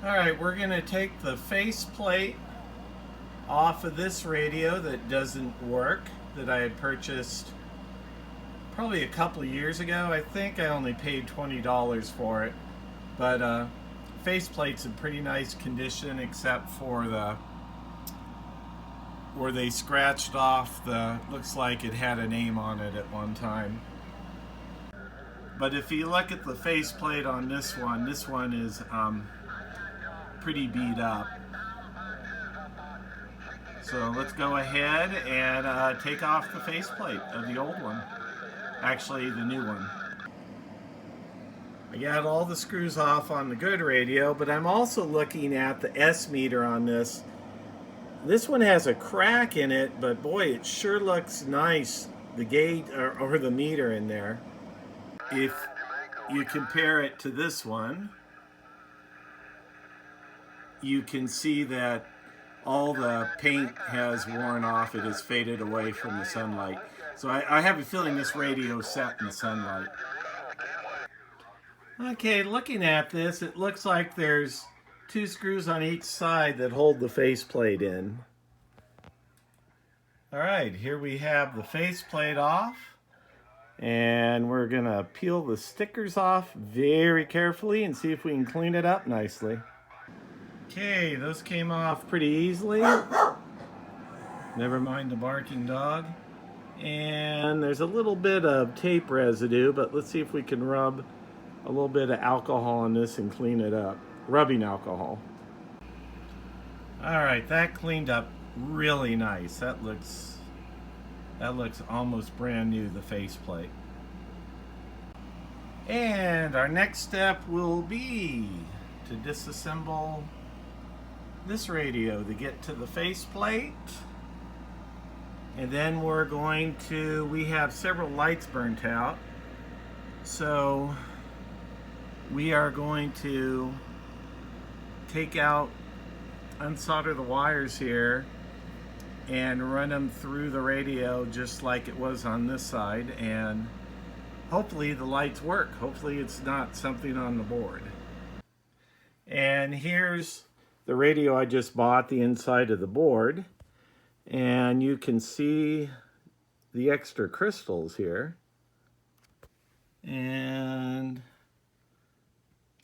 Alright, we're going to take the faceplate off of this radio that doesn't work, that I had purchased probably a couple of years ago. I think I only paid $20 for it, but faceplate's in pretty nice condition except for where they scratched off looks like it had a name on it at one time. But if you look at the faceplate on this one is pretty beat up. So let's go ahead and take off the faceplate of the old one. Actually, the new one. I got all the screws off on the good radio, but I'm also looking at the S meter on this. This one has a crack in it, but boy, it sure looks nice, the gauge or the meter in there. If you compare it to this one, you can see that all the paint has worn off. It has faded away from the sunlight. So I have a feeling this radio is set in the sunlight. Okay, looking at this, it looks like there's 2 screws on each side that hold the faceplate in. Alright, here we have the faceplate off. And we're going to peel the stickers off very carefully and see if we can clean it up nicely. Okay, those came off pretty easily. Never mind the barking dog. And there's a little bit of tape residue, but let's see if we can rub a little bit of alcohol on this and clean it up. Rubbing alcohol. Alright, that cleaned up really nice. That looks almost brand new, the faceplate. And our next step will be to disassemble this radio to get to the faceplate. And then we have several lights burnt out. So we are going to unsolder the wires here and run them through the radio just like it was on this side, and hopefully the lights work. Hopefully it's not something on the board. And here's the radio I just bought, the inside of the board, and you can see the extra crystals here, and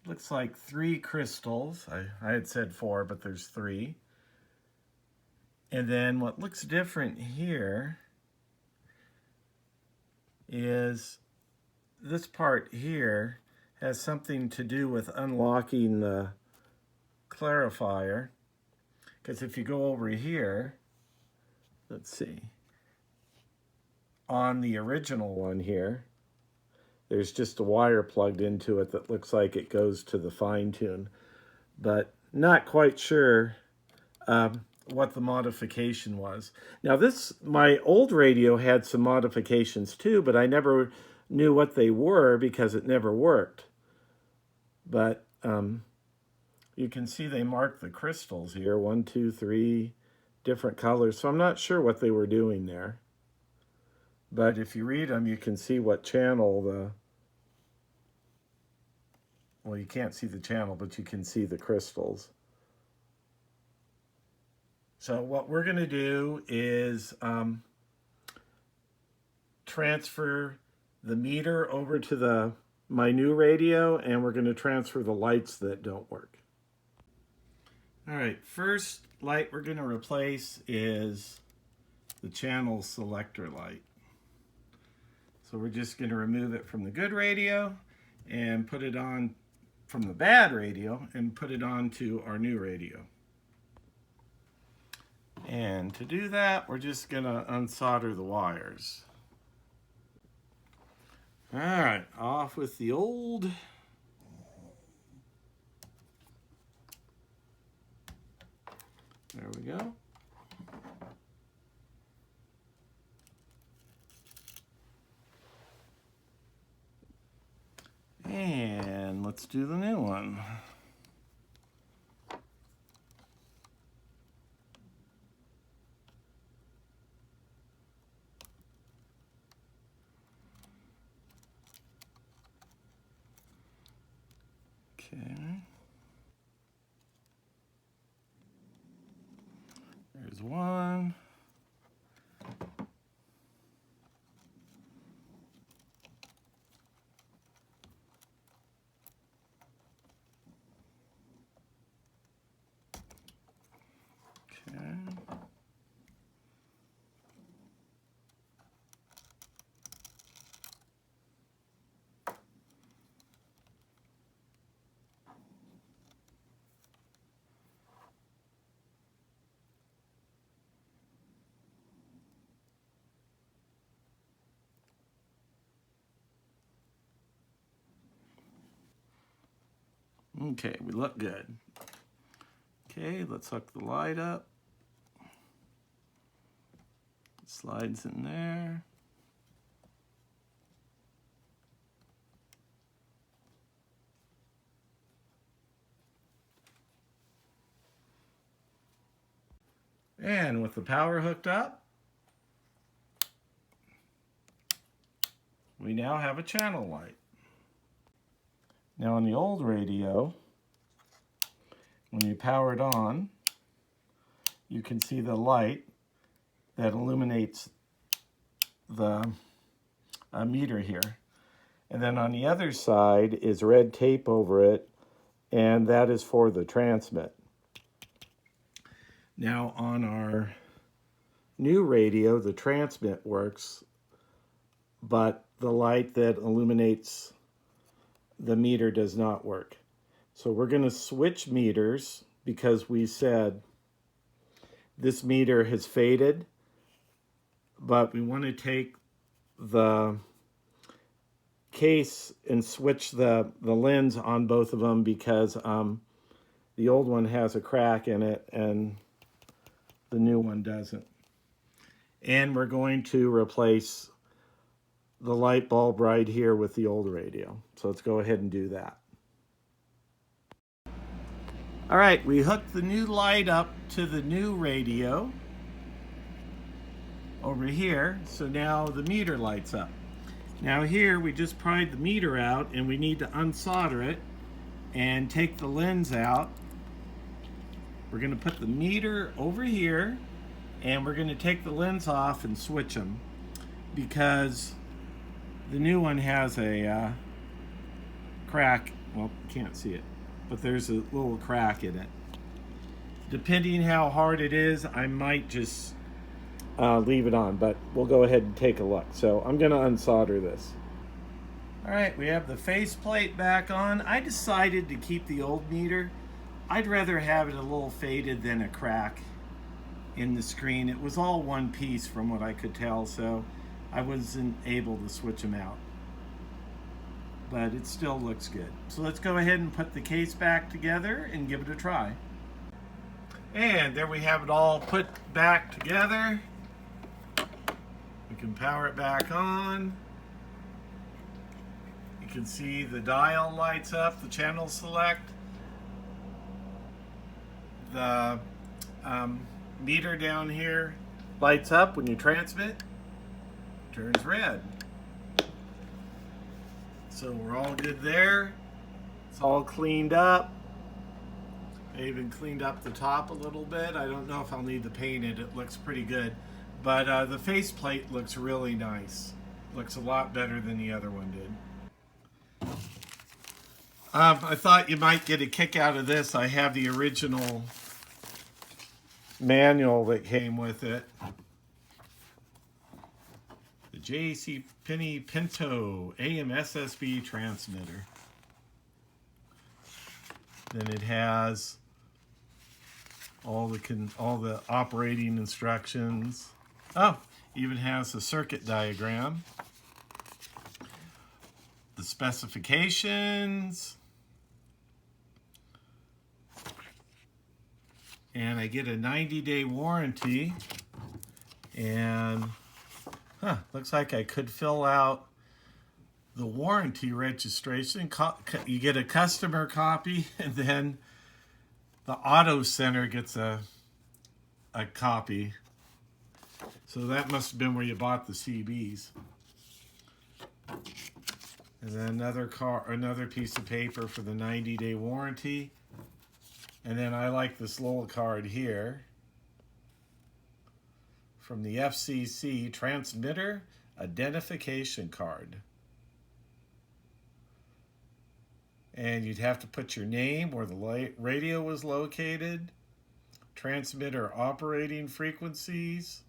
looks like 3 crystals. I had said 4, but there's 3. And then what looks different here is this part here has something to do with unlocking the clarifier. Because if you go over here, let's see, on the original one here, there's just a wire plugged into it that looks like it goes to the fine tune, but not quite sure what the modification was. Now my old radio had some modifications too, but I never knew what they were because it never worked. But you can see they marked the crystals here, 1, 2, 3 different colors. So I'm not sure what they were doing there. But if you read them, you can see what channel well, you can't see the channel, but you can see the crystals. So what we're going to do is transfer the meter over to my new radio, and we're going to transfer the lights that don't work. All right, first light we're going to replace is the channel selector light. So we're just going to remove it from the good radio and put it on from the bad radio and put it onto our new radio. And to do that, we're just going to unsolder the wires. All right, off with the old. There we go. And let's do the new one. Okay. There's one. Okay. Okay, we look good. Okay, let's hook the light up. It slides in there. And with the power hooked up, we now have a channel light. Now on the old radio, when you power it on, you can see the light that illuminates the meter here. And then on the other side is red tape over it, and that is for the transmit. Now on our new radio, the transmit works, but the light that illuminates the meter does not work. So we're going to switch meters because we said this meter has faded, but we want to take the case and switch the lens on both of them because the old one has a crack in it and the new one doesn't. And we're going to replace the light bulb right here with the old radio. So let's go ahead and do that. All right, we hooked the new light up to the new radio over here. So now the meter lights up. Now here we just pried the meter out and we need to unsolder it and take the lens out. We're going to put the meter over here and we're going to take the lens off and switch them because the new one has a crack. Well, you can't see it, but there's a little crack in it. Depending how hard it is, I might just leave it on, but we'll go ahead and take a look. So I'm going to unsolder this. All right, we have the faceplate back on. I decided to keep the old meter. I'd rather have it a little faded than a crack in the screen. It was all one piece from what I could tell, so I wasn't able to switch them out. But it still looks good. So let's go ahead and put the case back together and give it a try. And there we have it all put back together. We can power it back on. You can see the dial lights up, the channel select. The meter down here lights up when you transmit, turns red. So we're all good there. It's all cleaned up. I even cleaned up the top a little bit. I don't know if I'll need to paint it. It looks pretty good. But the faceplate looks really nice. Looks a lot better than the other one did. I thought you might get a kick out of this. I have the original manual that came with it. The JCPenney Pinto SSB transmitter. Then it has all the operating instructions. Oh, even has a circuit diagram. The specifications. And I get a 90-day warranty. And looks like I could fill out the warranty registration. You get a customer copy, and then the auto center gets a copy. So that must have been where you bought the CBs. And then another piece of paper for the 90-day warranty. And then I like this little card here. from the FCC transmitter identification card. And you'd have to put your name, where the radio was located, transmitter operating frequencies,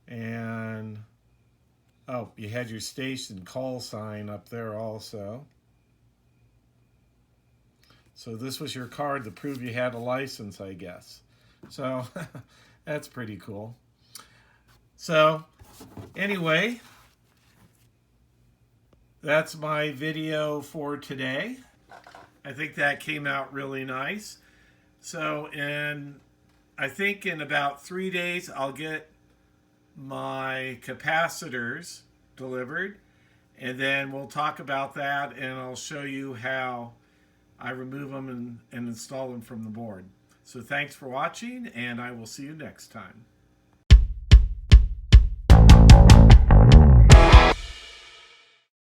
and oh, you had your station call sign up there also. So this was your card to prove you had a license, I guess. So that's pretty cool. So anyway, that's my video for today. I think that came out really nice. So I think in about 3 days, I'll get my capacitors delivered, and then we'll talk about that, and I'll show you how I remove them and install them from the board. So thanks for watching, and I will see you next time.